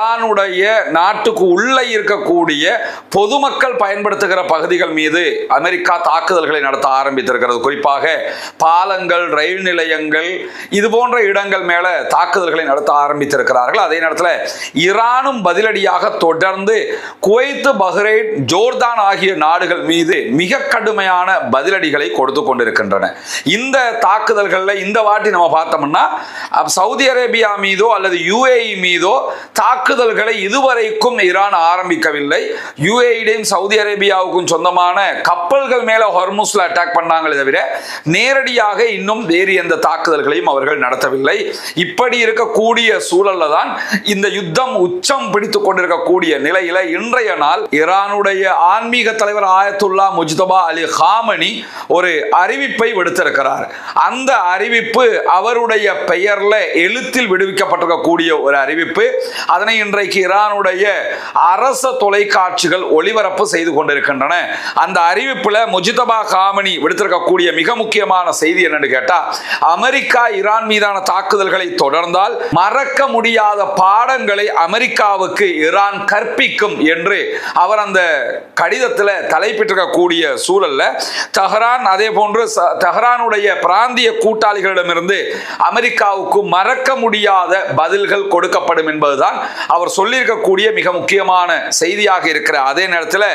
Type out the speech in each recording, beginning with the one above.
ஈரானுடைய நாட்டுக்கு உள்ள இருக்கக்கூடிய பொதுமக்கள் பயன்படுத்துகிற பகுதிகள் மீது அமெரிக்கா தாக்குதல்களை நடத்த ஆரம்பித்திருக்கிறது. குறிப்பாக பாலங்கள், ரயில் நிலையங்கள், இது போன்ற இடங்கள் மேல தாக்குதல்களை நடத்த ஆரம்பித்திருக்கிறார்கள். அதே நேரத்தில் ஈரானும் பதிலடியாக தொடர்ந்து குவைத், பஹ்ரைன், ஜோர்தான் ஆகிய நாடுகள் மீது மிக கடுமையான பதிலடிகளை கொடுத்து கொண்டிருக்கின்றன. இந்த தாக்குதல்கள்ல இந்த வாட்டி நம்ம பார்த்தோம்னா சவுதி அரேபியா மீதோ அல்லது UAE மீதோ தாக்குதல்களை இதுவரைக்கும் ஈரான் ஆரம்பிக்கவில்லை. UAE சவுதி அரேபியாவுக்கும் சொந்தமான கப்பல்கள் மேல ஹொர்முஸ்ல அட்டாக் பண்ணாங்களே தவிர நேரடியாக இன்னும் வேறு எந்த தாக்குதல்களையும் அவர்கள் நடத்தவில்லை. இப்படி இருக்கக்கூடிய சூழல்ல தான் இந்த யுத்தம் உச்சம் பிடித்துக் கொண்டிருக்கக்கூடிய நிலையில இன்றைய நாள் ஈரானுடைய ஆன்மீக தலைவர் ஆயத்துல்லா முஜ்தபா அலி காமனி ஒரு அறிவிப்பை விடுத்திருக்கிறார். அந்த அறிவிப்பு அவருடைய பெயர்ல எழுத்தில் விடுவிக்கப்பட்டிருக்கக்கூடிய ஒரு அறிவிப்பு. அதனை இன்றைக்கு ஈரானுடைய அரச தொலைக்காட்சிகள் ஒளிபரப்பு செய்து கொண்டிருக்கின்றன. அந்த அறிவிப்புல முஜ்தபா காமனி விடுத்திருக்கக்கூடிய மிக முக்கியமான செய்தி என்னன்னு கேட்டா, அமெரிக்கா ஈரான் மீதான தாக்குதல்களை தொடர்ந்தால் மறக்க முடியாத பாடங்களை அமெரிக்காவுக்கு ஈரான் கற்பிக்கும் என்று அவர் அந்த கடிதத்தில் தலைப்பிட்டிருக்கக்கூடிய சூழல்ல தெஹ்ரான், அதே போன்று தெஹ்ரானுடைய பிராந்திய கூட்டாளிகளிடமிருந்து அமெரிக்காவுக்கு மறக்க முடியாத பதில்கள் கொடுக்கப்படும் என்பதுதான் அவர் சொல்லியிருக்கக்கூடிய மிக முக்கியமான செய்தியாக இருக்கிற. அதே நேரத்தில்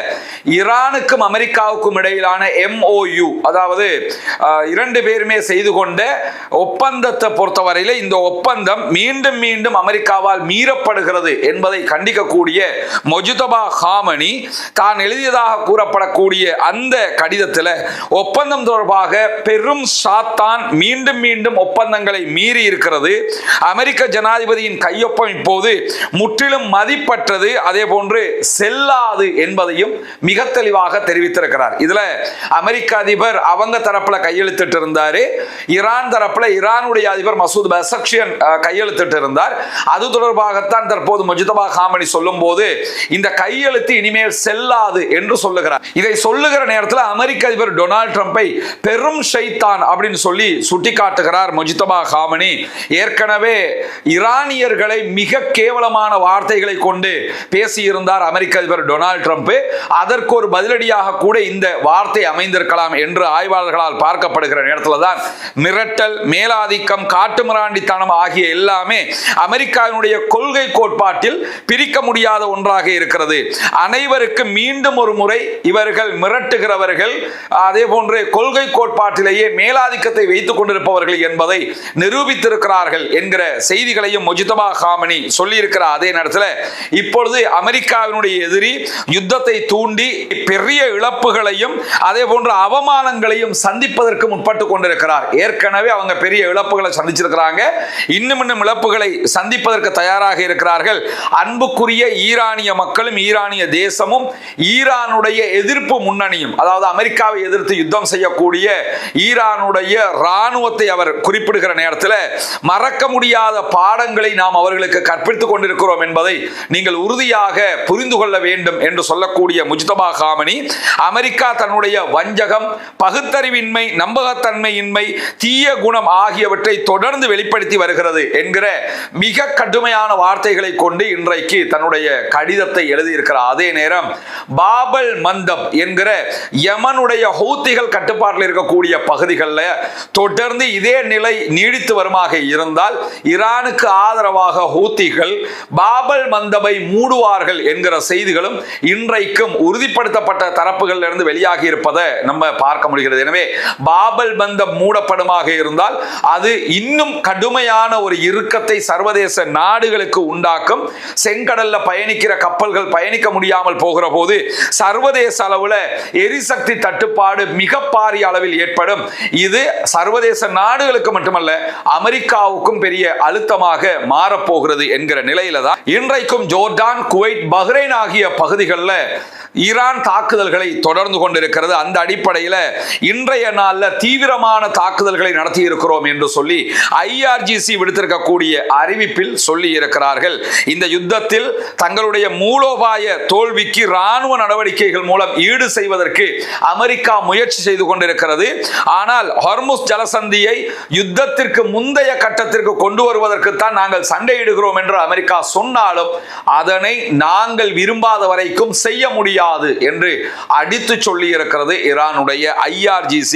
ஈரானுக்கும் அமெரிக்காவுக்கும் இடையிலான MOU, அதாவது இரண்டு பேருமே செய்து கொண்ட ஒப்பந்தத்தை பொறுத்தவரையில் இந்த ஒப்பந்தம் மீண்டும் மீண்டும் அமெரிக்காவால் மீறப்படுகிறது என்பதை கண்டிக்கக்கூடிய முஜ்தபா காமனி தான் எழுதியதாக கூறப்படக்கூடிய அந்த கடிதத்தில் ஒப்பந்தம் தொடர்பாக பெரும் சாத்தான் மீண்டும் மீண்டும் ஒப்பந்தங்களை மீறி இருக்கிறது. அமெரிக்க ஜனாதிபதியின் கையொப்பம் இப்போது முற்றிலும் மதிப்பற்றது, அதே போன்று செல்லாது என்பதையும் மிக தெளிவாக தெரிவித்திருக்கிறார். இதுல அமெரிக்க அதிபர் அவங்க தரப்புல கையெழுத்திட்டு இருந்தாரு, ஈரான் தரப்புல ஈரானுடைய அதிபர் மசூத் பெசக்ஷியன் கையெழுத்திட்டு இருந்தார். அது தொடர்பாகத்தான் தற்போது முஜ்தபா காமனி சொல்லும் போது இந்த கையெழுத்து இனிமேல் செல்லாது என்று சொல்லுகிறார். இதை சொல்லுகிற நேரத்தில் அமெரிக்க அதிபர் டொனால்ட் ட்ரம்பை பெரும் ஷைத்தான் அப்படின்னு சொல்லி சுட்டிக்காட்டுகிறார் முஜ்தபா காமனி. ஏற்கனவே ஈரானியர்களை மிக கேவலமான வார்த்தைகளை கொண்டு பேசியிருந்தார் அமெரிக்க அதிபர் டொனால்ட் ட்ரம்ப். அதற்கு ஒரு பதிலடியாக கூட இந்த வார்த்தை அமைந்திருக்கலாம் என்று ஆய்வாளர்களால் பார்க்கப்படுகிற நேரத்தில் தான் மிரட்டல், மேலாதிக்கம், காட்டுமிராண்டித்தனம் ஆகிய எல்லாமே அமெரிக்காவினுடைய கொள்கை கோட்பாட்டில் பிரிக்க முடியாத ஒன்றாக இருக்கிறது. அனைவருக்கு மீண்டும் ஒரு முறை இவர்கள் மிரட்டுகிறவர்கள், அதே போன்று கொள்கை கோட்பாட்டிலேயே மேலாதிக்கத்தை வைத்துக் கொண்டிருப்பவர்கள் என்பதை நிரூபித்திருக்கிறார்கள் என்கிற செய்திகளையும் முஜ்தபா காமனி சொல்லியிருக்கிறார். அதே நேரத்தில் இப்பொழுது அமெரிக்காவினுடைய எதிரி யுத்தத்தை தூண்டி பெரிய இழப்புகளையும் அதே போன்ற அவமானங்களையும் சந்திப்பதற்கு முற்பட்டு கொண்டிருக்கிறார். ஏற்கனவே அவங்க பெரிய இழப்புகளை சந்திச்சிருக்கிறாங்க, இன்னும் இழப்புகளை சந்திப்பதற்கு தயாராக இருக்கிறார்கள். அன்புக்குரிய ஈரானிய மக்களும் ஈரானிய தேசமும் ஈரானுடைய எதிர்ப்பு முன்னணியும், அதாவது அமெரிக்காவை எதிர்த்து யுத்தம் செய்யக்கூடிய ஈரானுடைய இராணுவத்தை அவர் குறிப்பிடுகிற நேரத்தில் மறக்க முடியாத பாடங்களை நாம் அவர்களுக்கு கற்பித்துக் கொண்டிருக்கிறோம் என்பதை நீங்கள் உறுதியாக புரிந்து கொள்ள வேண்டும் என்று சொல்லக்கூடிய முஜ்தபா காமனி, அமெரிக்கா தன்னுடைய வஞ்சகம், பகுத்தறிவின்மை, நம்பகத்தன்மையின்மை, தீய குணம் ஆகியவற்றை தொடர்ந்து வெளிப்படுத்தி வருகிறது என்கிற மிக கடுமையான வார்த்தைகளை கொண்டு இன்றைக்கு தன்னுடைய கடிதத்தை எழுதியிருக்கிறார். அதே நேரம் பாபல் மந்தப் என்கிற யமனுடைய ஹூத்திகள் கட்டுப்பாட்டில் இருக்கக்கூடிய பகுதிகளில் தொடர்ந்து இதே நிலை நீடித்து வருமாக இருந்தால் ஈரானுக்கு ஆதரவாக ஹூத்திகள் பாபல் மந்தபை மூடுவார்கள் என்கிற செய்திகளும் இன்றைக்கும் உறுதிப்படுத்தப்பட்ட தரப்புகளில் இருந்து வெளியாகி இருப்பதை நம்ம பார்க்க முடிகிறது. எனவே பாபல் மந்தப் மூடப்படுமாக இருந்தால் அது இன்னும் கடுமையான ஒரு இறுக்கத்தை சர்வதேச நாடுகளுக்கு உண்டாக்கும். செங்கடல்ல பயணிக்கிற கப்பல்கள் பயணிக்க முடியாமல் போகிற போது சர்வதேச அளவில் எரிசக்தி தட்டுப்பாடு மிக பாரிய அளவில் ஏற்படும். இது சர்வதேச நாடுகளுக்கு மட்டுமல்ல அமெரிக்காவுக்கும் பெரிய அழுத்தமாக மாறப்போகிறது என்கிற நிலையில தான் இன்றைக்கும் ஜோர்டான், குவைத், பஹ்ரைன் ஆகிய பகுதிகளில் ஈரான் தாக்குதல்களை தொடர்ந்து கொண்டிருக்கிறது. அந்த அடிப்படையில் இன்றைய நாளில் தீவிரமான தாக்குதல்களை நடத்தி இருக்கிறோம் என்று சொல்லி IRGC விடுத்திருக்கக்கூடிய அறிவிப்பில் சொல்லி இருக்கிறார்கள். இந்த யுத்தத்தில் தங்களுடைய மூலோபாய தோல்விக்கு இராணுவ நடவடிக்கைகள் மூலம் ஈடு செய்வதற்கு அமெரிக்கா முயற்சி செய்து கொண்டிருக்கிறது. ஆனால் ஹொர்முஸ் ஜலசந்தியை யுத்தத்திற்கு முந்தைய கட்டத்திற்கு கொண்டு வருவதற்கு தான் நாங்கள் சண்டையிடுகிறோம் என்று அமெரிக்கா சொன்னாலும் அதனை நாங்கள் விரும்பாத வரைக்கும் செய்ய முடியாது என்று அடித்து சொல்லி இருக்கிறது ஈரானுடைய IRGC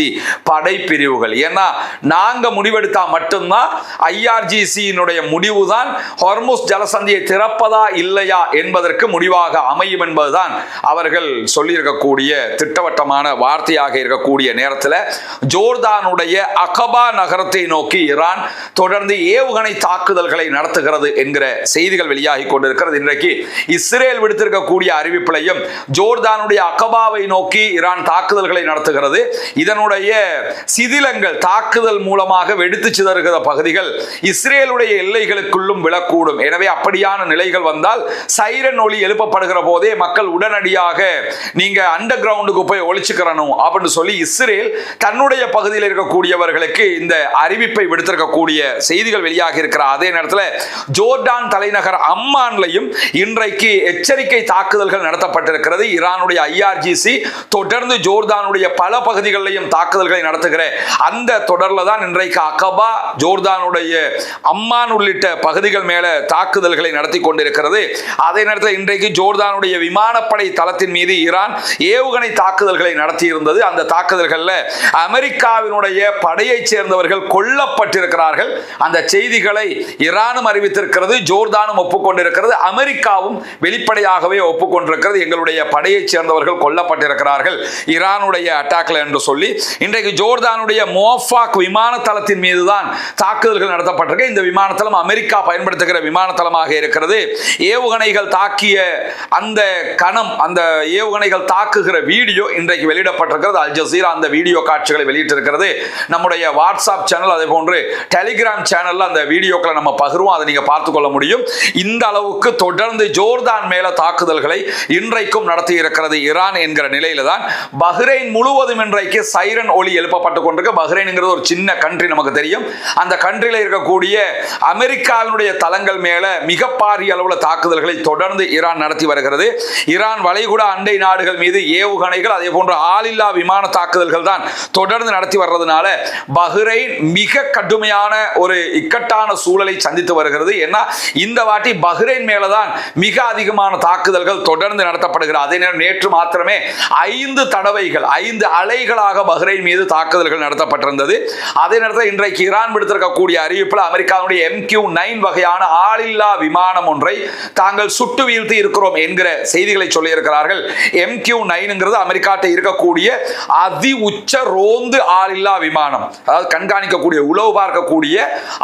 படைப்பிரிவுகள். ஏன்னா நாங்க முடிவெடுத்தா மட்டும்தான் IRGC-னுடைய முடிவுதான் ஹொர்முஸ் ஜலசந்தியை திறப்பதா இல்லையா என்பதற்கு முடிவாக அமையும் என்பதுதான் அவர்கள் சொல்லியிருக்கக்கூடிய திட்டவட்டமான வார்த்தையாக இருக்கக்கூடிய நேரத்தில் ஜோர்தானுடைய அகபா நகரத்தை நோக்கி ஈரான் தொடர்ந்து ஏவுகணை தாக்குதல்களை நடத்துகிறது என்கிற செய்திகள் வெளியாகி கொண்டிருக்கிறது. இன்றைக்கு இஸ்ரேல் விடுத்திருக்கக்கூடிய அறிவிப்பிலையும் ஜோர்தானுடைய அகபாவை நோக்கி ஈரான் தாக்குதல்களை நடத்துகிறது. இதனுடைய சிதிலங்கள் தாக்குதல் மூலமாக வெடித்து சிதறுகிற பகுதிகள் இஸ்ரேலுடைய எல்லைகளுக்குள்ளும் விழக்கூடும். எனவே அப்படியான நிலைகள் வந்தால் சைரன் ஒலி எழுப்பப்படுகிற போதே மக்கள் உடனடியாக நீங்க அண்டர் கிரவுண்டுக்கு போய் ஒளிச்சுக்கிறணும் அப்படின்னு சொல்லி இஸ்ரேல் தன்னுடைய பகுதியில் இருக்கக்கூடியவர்களுக்கு இந்த அறிவிப்பை விடுத்திருக்கக்கூடிய செய்திகள் வெளியாக இருக்கிற அதே நேரத்தில் ஜோர்டான் தலைநகர் அம்மான்லையும் இன்றைக்கு எச்சரிக்கை தாக்குதல்கள் நடத்தப்பட்டிருக்கிறது. ஈரானுடைய IRGC தொடர்ந்து ஜோர்தானுடைய பல பகுதிகளிலும் தாக்குதல்களை நடத்துகிற அந்த தொடர்ல தான் இன்றைக்கு அகபா, ஜோர்தானுடைய அம்மான் உள்ளிட்ட பகுதிகள் மேல தாக்குதல்களை நடத்தி கொண்டிருக்கிறது. அதே நேரத்தில் இன்றைக்கு ஜோர்தானுடைய விமானப்படை தளத்தின் மீது ஈரான் ஏவுகணை தாக்குதல்களை நடத்தி இருந்தது. அந்த தாக்குதல்களில் அமெரிக்காவினுடைய படையைச் சேர்ந்தவர்கள் கொல்லப்பட்டிருக்கிறார்கள். அந்த செய்திகளை ஈரானும் அறிவித்திருக்கிறது, ஜோர்தானும் ஒப்புக்கொண்டிருக்கிறது, அமெரிக்காவும் வெளிப்படையாகவே ஒப்புக்கொண்டிருக்கிறது. எங்களுடைய படையைச் சேர்ந்தவர்கள் கொல்லப்பட்டிருக்கிறார்கள் ஈரானுடைய அட்டாக்ல என்று சொல்லி இன்றைக்கு ஜோர்தானுடைய மோஃபாக் விமான தளத்தின் மீது தான் தாக்குதல்கள் நடத்தப்பட்டிருக்கு. இந்த விமான தளம் அமெரிக்கா பயன்படுத்துகிற விமான தளமாக இருக்கிறது. ஏவுகணைகள் தாக்கிய அந்த கணம், அந்த ஏவுகணைகள் தாக்குகிற வீடியோ இன்றைக்கு வெளியிடப்பட்டிருக்கிறது. அல் ஜசீரா அந்த வீடியோ காட்சிகளை வெளியிட்டிருக்கிறது. நம்முடைய வாட்ஸ்அப் சேனல் அதே போன்று டெலிகிராம் சேனல்ல அந்த வீடியோக்களை நம்ம பகிர்வோம், அதை நீங்க பார்த்துக் கொள்ள முடியும். இந்த அளவுக்கு தொடர்ந்து ஜோர்தான் மேல தாக்குதல்களை இன்றைக்கும் நடத்தி இருக்கிறது ஈரான் என்கிற நிலையில தான் பஹ்ரைன் முழுவதும் இன்றைக்கு சைரன் ஒலி எழுப்பப்பட்டு கொண்டிருக்கு. பஹ்ரைன்ங்கிறது ஒரு சின்ன கண்ட்ரி, நமக்கு தெரியும். அந்த கண்ட்ரியில் இருக்கக்கூடிய அமெரிக்காவினுடைய தளங்கள் மேல மிக பாரிய அளவில் தாக்குதல்களை தொடர்ந்து ஈரான் நடத்தி வருகிறது. ஈரான் வளைகுடா அண்டை நாடுகள் மீது ஏவுகணைகள் அதே போன்ற ஆளில்லா விமான தாக்குதல்கள் தான் தொடர்ந்து நடத்தி வர்றதுனால பஹ்ரைன் மிக கடுமையான ஒரு இக்கட்டான சூழலை சந்தித்து வருகிறது. ஏன்னா இந்த வாட்டி பஹ்ரைன் மேலதான் மிக அதிகமான தாக்குதல்கள் தொடர்ந்து நடத்தப்படுகிறது. அதே நேரம் நேற்று மாத்திரமே 5 தடவைகள் 5 அலைகளாக பஹ்ரைன் மீது தாக்குதல்கள் நடத்தப்பட்டிருந்தது. அதே நேரத்தில் இன்றைக்கு ஈரான் விடுத்திருக்கக்கூடிய அறிவிப்பில் அமெரிக்காவுடைய MQ-9 வகையான ஆளில்லா விமானம் ஒன்றை தாங்கள் சுட்டு வீழ்த்தி இருக்கிறோம் என்கிற செய்திகளை சொல்லி இருக்கிறார்கள். MQ-9 அமெரிக்காட்ட இருக்கக்கூடிய அதி உச்ச ரோந்து ஆளில்லா விமானம், அதாவது கண்காணிக்கக்கூடிய உளவு பார்க்கக்கூடிய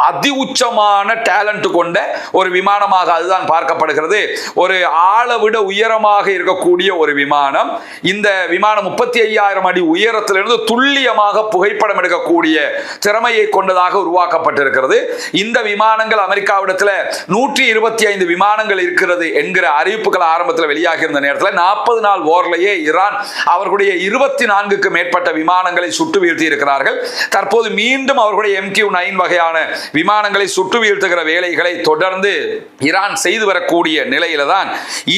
அதி உச்சமான டேலண்ட் கொண்ட ஒரு விமானமாக அதுதான் பார்க்கப்படுகிறது. ஒரு ஆளை விட உயரமாக இருக்கக்கூடிய ஒரு விமானம். இந்த விமானம் 35,000 அடி உயரத்திலிருந்து துல்லியமாக புகைப்படம் எடுக்கக்கூடிய திறமையை கொண்டதாக உருவாக்கப்பட்டிருக்கிறது. இந்த விமானங்கள் அமெரிக்காவிடத்தில் 125 விமானங்கள் இருக்கிறது என்கிற அறிவிப்புகள் ஆரம்பத்தில் வெளியாகி இருந்த நேரத்தில் 40 நாள் வார்லேயே ஈரான் அவர்களுடைய 24க்கு மேற்பட்ட விமானங்களை சுட்டு வீழ்த்தி இருக்கிறார்கள். தற்போது மீண்டும் அவர்களுடைய MQ-9 வகையான விமானங்களை சுட்டு வீழ்த்துகிற வேலைகளை தொடர்ந்து ஈரான் செய்து வரக்கூடிய நிலையில தான்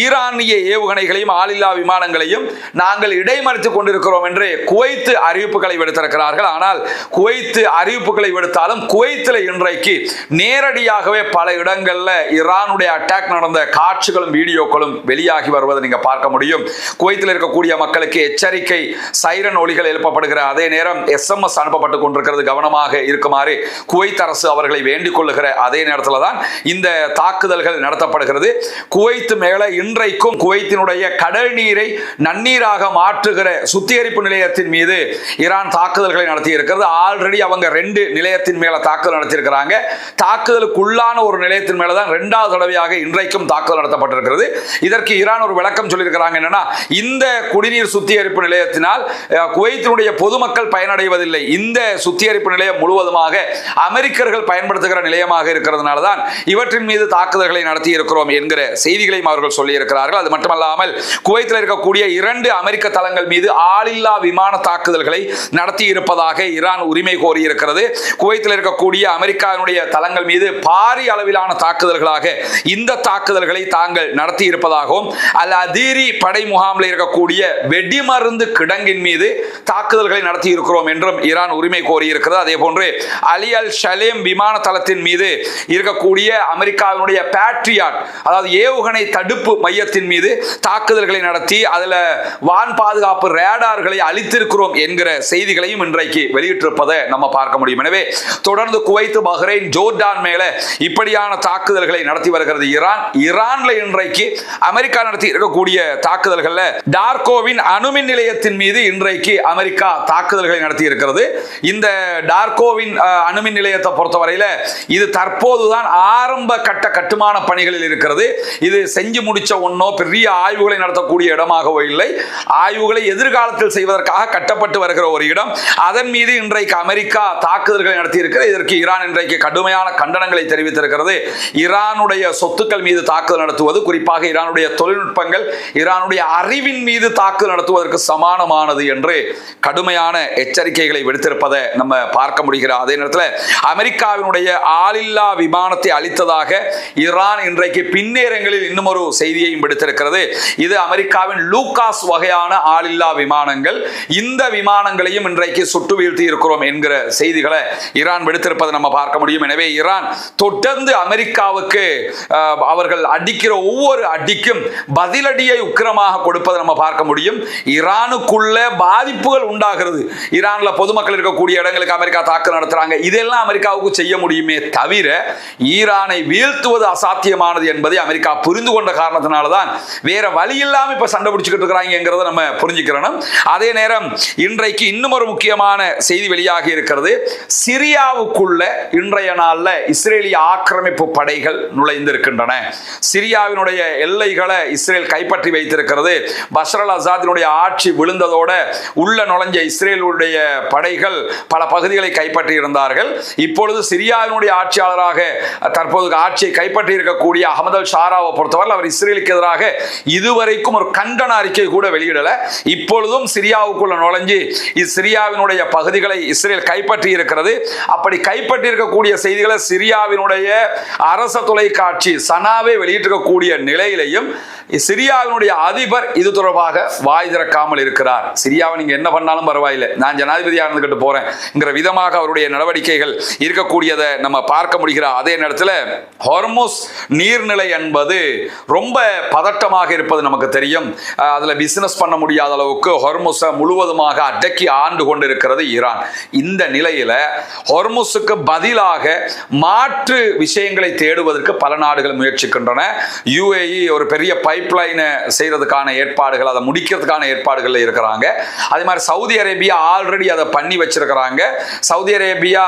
ஈரானிய ஏவுகணைகளையும் ஆளில்லா விமானங்களையும் நாங்கள் இடைமறித்துக் கொண்டிருக்கிறோம் என்று குவைத் அறிவிப்புகளை விடுத்திருக்கிறார்கள். ஆனால் குவைத் அறிவிப்புகளை விடுத்தாலும் குவைத்தில் இன்றைக்கு நேரடியாகவே பல இடங்கள்ல ஈரானுடைய அட்டாக் நடந்த காட்சிகளும் வீடியோக்களும் வெளியாகி வருவதை நீங்க பார்க்க முடியும். குவைத்தில் இருக்கக்கூடிய மக்களுக்கு எச்சரிக்கை சைரன் ஒலிகள் எழுப்பப்படுகிற அதே நேரம் SMS அனுப்பப்பட்டுக் கொண்டிருக்கிறது, கவனமாக இருக்குமாறு குவைத் அரசு அவர்களை வேண்டிக் கொள்ளுகிற அதே நேரத்தில் தான் இந்த தாக்குதல்கள் நடத்தப்படுகிறது. குவைத் மேல இன்றைக்கும் குவைத்தினுடைய கடல் நீரை நன்னீராக மாற்றுகிற சுத்திகரிப்பு நிலையத்தின் மீது ஈரான் தாக்குதல்களை நடத்தி இருக்கிறது. ஆல்ரெடி அவங்க 2 நிலையத்தின் மேல தாக்குதல் நடத்தியிருக்கிறாங்க. தாக்குதலுக்குள்ளான ஒரு நிலையத்தின் மேல தான் 2வது தடவையாக இன்றைக்கும் தாக்குதல் நடத்தப்பட்டிருக்கிறது. இதற்கு ஈரான் ஒரு விளக்கம் சொல்லியிருக்கிறாங்க. என்னன்னா, இந்த குடிநீர் சுத்திகரிப்பு நிலையத்தினால் குவைத்தினுடைய பொதுமக்கள் பயனடைவதில்லை. இந்த சுத்திகரிப்பு நிலையம் முழுவதுமாக அமெரிக்கர்கள் பயன்படுத்துகிற நிலையமாக இருக்கிறதுனால தான் இவற்றின் மீது தாக்குதல்களை நடத்தி இருக்கிறோம் என்கிற செய்திகளையும் அவர்கள் சொல்லி இருக்கிறார்கள். அது மட்டுமல்லாமல் குவைத்தில் இருக்கக்கூடிய 2 அமெரிக்க தளங்கள் மீது ஆளில்லா விமான தாக்குதல்களை நடத்தி இருப்பதாக ஈரான் உரிமை கோரி இருக்கிறது. குவைத்தில் இருக்கக்கூடிய அமெரிக்காவினுடைய தளங்கள் மீது பாரிய அளவிலான தாக்குதல்களாக இந்த தாக்குதல்களை தாங்கள் நடத்தி இருப்பதாகவும் அல் அதீரி படை முகாமில் இருக்கக்கூடிய வெடிமருந்து கிடங்கின் மீது தாக்குதல்களை நடத்தி இருக்கிறோம் என்றும் ஈரான் உரிமை கோரி இருக்கிறது. அதே போன்று அலி அல் ஷலேம் விமான தளத்தின் மீது இருக்கக்கூடிய அமெரிக்காவினுடைய பேட்ரியாட், அதாவது ஏவுகணை தடுப்பு மையத்தின் மீது தாக்குதல்களை நடத்தி அதுல வான் பாதுகாப்பு ரேடார்களை அளித்திருக்கிறோம் என்கிற செய்திகளையும் இன்றைக்கு வெளியிட்டிருப்பதை நம்ம பார்க்க முடியும். எனவே தொடர்ந்து குவைத், பஹ்ரைன், ஜோர்டான் மேல இப்படியான தாக்குதல்களை நடத்தி வருகிறது ஈரான்ல இன்றைக்கு அமெரிக்கா நடத்தி இருக்கக்கூடிய தாக்குதல்கள்ல டார்கோவின் அணுமின் நிலையத்தின் மீது இன்றைக்கு அமெரிக்கா தாக்குதல்களை நடத்தி இருக்கிறது. இந்த டார்கோவின் அணுமின் நிலையத்தை பொறுத்தவரையில இது தற்போதுதான் ஆரம்ப கட்ட கட்டுமான பணிகளில் இருக்கிறது. இது செஞ்சு முடிச்ச ஒன்னோ பெரிய ஆய்வுகளை நடத்தக்கூடிய இடமாகவோ இல்லை. ஆய்வுகளை எதிர்காலத்தில் செய்வதற்காக கட்டப்பட்டு வருகிற ஒரு இடம். அதன் மீது இன்றைக்கு அமெரிக்கா தாக்குதல்களை நடத்தி இருக்கிறது. இதற்கு ஈரான் இன்றைக்கு கடுமையான கண்டனங்களை தெரிவித்திருக்கிறது. ஈரானுடைய சொத்துக்கள் மீது தாக்குதல் நடத்துவது, குறிப்பாக ஈரானுடைய தொழில்நுட்பங்கள், ஈரானுடைய அறிவின் மீது தாக்குதல் நடத்துவதற்கு சமானமானது என்று கடுமையான எச்சரிக்கைகளை விடுத்திருப்பதை நம்ம பார்க்க முடிகிறது. அதே நேரத்தில் அமெரிக்காவினுடைய ஆளில்லா விமானத்தை அளித்ததாக ஈரான் இன்றைக்கு பின்னேரங்களில் இன்னும் ஒரு செய்தியையும் விடுத்திருக்கிறது. இது அமெரிக்காவின் லூகாஸ் வகையான ஆளில்லா விமானங்கள். இந்த விமானங்களையும் இன்றைக்கு சுட்டு வீழ்த்தி இருக்கிறோம் என்கிற செய்திகளை ஈரான் விடுத்திருப்பதை நம்ம பார்க்க முடியும். எனவே ஈரான் தொடர்ந்து அமெரிக்காவுக்கு அவர்கள் அடிக்கிற ஒவ்வொரு அடிக்கும் பதிலடியை உக்கிரமாக கொடுப்பதை நம்ம பார்க்க முடியும். ஈரானுக்குள்ள பாதிப்புகள் உண்டாகிறது. ஈரான்ல பொதுமக்கள் இருக்கக்கூடிய இடங்களுக்கு அமெரிக்கா தாக்குதல் நடத்துறாங்க. இதெல்லாம் அமெரிக்காவுக்கு செய்ய முடியுமே தவிர ஈரானை வீழ்த்துவது அசாத்தியமானது என்பதை அமெரிக்கா புரிந்து கொண்ட காரணத்தினால்தான் வேற வழி இல்லாம இப்ப சண்டை பிடிச்சுக்கிட்டு இருக்கிறாங்கிறத நம்ம புரிஞ்சுக்கிறோம். அதே நேரம் இன்றைக்கு இன்னும் ஒரு முக்கியமான செய்தி வெளியாகி இருக்கிறது. சிரியாவுக்குள்ள இன்றைய நாள்ல இஸ்ரேலிய ஆக்கிரமிப்பு படைகள் நுழைந்திருக்கின்றன. சிரியாவினுடைய எல்லைகளை இஸ்ரேல் கைப்பற்றி வைத்திருக்கிறது. பஷர் அல் அசாதினுடைய ஆட்சி விழுந்ததோட உள்ள நுழைஞ்ச இஸ்ரேலுடைய படைகள் பல பகுதிகளை கைப்பற்றி இருந்தார்கள். இப்பொழுது சிரியாவினுடைய ஆட்சியாளராக தற்போது ஆட்சியை கைப்பற்றி இருக்கக்கூடிய அகமது அல் ஷாராவை பொறுத்தவரை அவர் இஸ்ரேலுக்கு எதிராக இதுவரைக்கும் ஒரு கண்டன அறிக்கை கூட வெளியிடல. இப்பொழுதும் சிரியாவுக்குள்ள நுழைஞ்சு சிரியாவினுடைய பகுதிகளை இஸ்ரேல் கைப்பற்றி இருக்கிறது. அப்படி கைப்பற்றி இருக்கக்கூடிய செய்திகளை சிரியாவினுடைய அரச தொலைக்காட்சி சனாவே வெளியிட்டிருக்கக்கூடிய நிலையிலையும் சிரியாவினுடைய அதிபர் இது தொடர்பாக வாய் திறக்காமல் இருக்கிறார். சிரியாவை நீங்க என்ன பண்ணாலும் பரவாயில்லை, நான் ஜனாதிபதியாக இருந்துகிட்டு போறேன் விதமாக அவருடைய நடவடிக்கைகள் இருக்கக்கூடியதை நம்ம பார்க்க முடிகிறார். அதே நேரத்தில் ஹார்முஸ் நீர்நிலை என்பது ரொம்ப பதட்டமாக இருப்பது நமக்கு தெரியும். அதுல பிசினஸ் பண்ண முடியாத அளவுக்கு ஹார்முஸை முழுவதுமாக அடக்கி ஆண்டு கொண்டிருக்கிறது ஈரான். இந்த நிலையில ஹார்முஸுக்கு பதிலாக மாற்று விஷயங்களை தேடுவதற்கு பல நாடுகள் முயற்சிக்கின்றன. யுஏஇ ஒரு பெரிய பைப்லைனை செய்யறதுக்கான ஏற்பாடுகள், அதை முடிக்கிறதுக்கான ஏற்பாடுகள் இருக்கிறாங்க. அதே மாதிரி சவுதி அரேபியா ஆல்ரெடி அதை பண்ணி வச்சிருக்கிறாங்க. சவுதி அரேபியா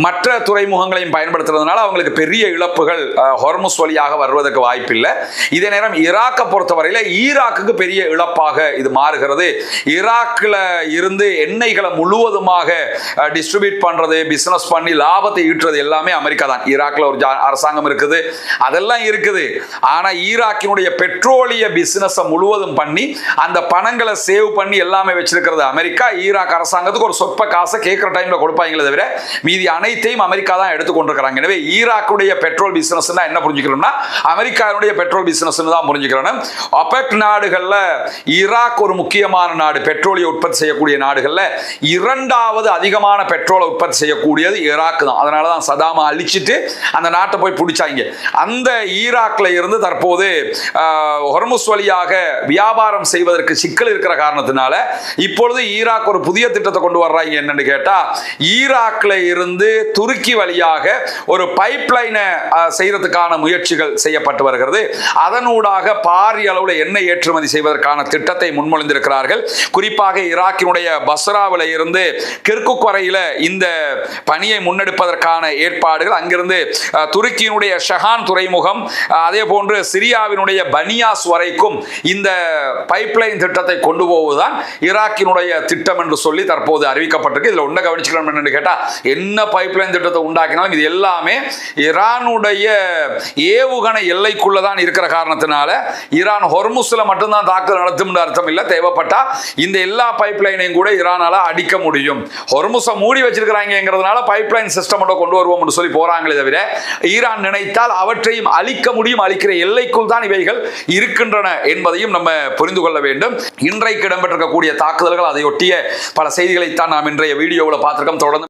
மற்ற துறைமுகங்களையும் பயன்படுத்துறதுனால அவங்களுக்கு பெரிய இழப்புகள் ஹார்முஸ் வழியாக வருவதற்கு வாய்ப்பில்லை. இதே நேரம் ஈராக்கை பொறுத்தவரையில ஈராக்குக்கு பெரிய இழப்பாக இது மாறுகிறது. ஈராக்ல இருந்து எண்ணெய்களை முழுவதுமாக டிஸ்ட்ரிபியூட் பண்றது, பிசினஸ் பண்ணி லாபத்தை ஈட்டுறது எல்லாமே அமெரிக்கா தான். ஈராக்ல ஒரு அரசாங்கம் இருக்குது, அதெல்லாம் இருக்குது. ஆனா ஈராக்கினுடைய பெட்ரோலிய பிசினஸ் முழுவதும் பண்ணி அந்த பணங்களை சேவ் பண்ணி எல்லாமே வச்சிருக்கிறது அமெரிக்கா. ஈராக் அரசாங்கத்துக்கு ஒரு சொற்ப காசை கேட்கிற டைம்ல கொடுப்பாங்களே தவிர மீதி அனைத்தையும் அமெரிக்கா தான் எடுத்துக்கொண்டிருக்கிறாங்க. எனவே ஈராக்குடைய பெட்ரோல் பிசினஸ் என்ன புரிஞ்சுக்கிறோம்னா அமெரிக்காவுடைய பெட்ரோல் பிசினஸ் தான் புரிஞ்சுக்கிறோம். ஒபெக் நாடுகள்ல ஈராக் ஒரு முக்கியமான நாடு. பெட்ரோலிய உற்பத்தி செய்யக்கூடிய நாடுகள்ல இரண்டாவது அதிகமான பெட்ரோலை உற்பத்தி செய்யக்கூடியது ஈராக் தான். அதனால தான் சதாமா அழிச்சிட்டு அந்த நாட்டை போய் பிடிச்சாங்க. அந்த ஈராக்ல இருந்து தற்போது ஹொர்முஸ் வழியாக வியாபாரம் செய்வதற்கு சிக்கல் இருக்கிற காரணத்தினால இப்பொழுது ஈராக் ஒரு புதிய திட்டத்தை கொண்டு வர்றாங்க. என்னன்னு கேட்டா ஈராக்ல இருந்து துருக்கி வழியாக ஒரு பைப்லைனை செய்யறதுக்கான முயற்சிகள் செய்யப்பட்டு வருகிறது. அதனூடாக பாரிய அளவில் எண்ணெய் ஏற்றுமதி செய்வதற்கான திட்டத்தை முன்மொழிந்திருக்கிறார்கள். குறிப்பாக ஈராக்கினுடைய பஸ்ராவில் இருந்து கிர்குக் வரையில இந்த பணியை முன்னெடுப்பதற்கான ஏற்பாடுகள், அங்கிருந்து துருக்கியினுடைய ஷஹான் துறைமுகம், அதே போன்று சிரியாவினுடைய பனியாஸ் வரைக்கும் இந்த பைப்லைன் திட்டத்தை கொண்டு போவதுதான் ஈராக்கினுடைய திட்டம் என்று சொல்லி தற்போது அறிவிக்கப்பட்டிருக்கு. இதுல ஒன்றை கவனிச்சுக்கணும் என்னன்னு கேட்டா, என்ன பைப்லைன் திட்டத்தை உண்டாக்கினாலும் இது எல்லாமே ஈரானுடைய ஏவுகணை எல்லைக்குள்ளதான் இருக்கிற காரணத்தினால ஈரான் ஹொர்முஸ்ல மட்டும்தான் தாக்குதல் நடத்தும் அர்த்தம் இல்லை. தேவைப்பட்டா இந்த எல்லா பைப்லைனையும் கூட ஈரானால அடிக்க முடியும். ஹொர்முஸை மூடி வச்சிருக்கிறாங்கிறதுனால பைப்லைன் சிஸ்டம் கொண்டு வருவோம் சொல்லி போறாங்களே தவிர ஈரான் நினைத்தால் அவற்றையும் அழிக்க முடியும். அழிக்கிற எல்லைக்குள் தான் இவைகள் இருக்கின்றன என்பதையும் நம்ம புரிந்து கொள்ள வேண்டும். இன்றைக்கு இடம்பெற்றிருக்கக்கூடிய தாக்குதல்கள், அதையொட்டிய பல செய்திகளைத்தான் நாம் இன்றைய வீடியோவில் பார்த்திருக்கோம். தொடர்ந்து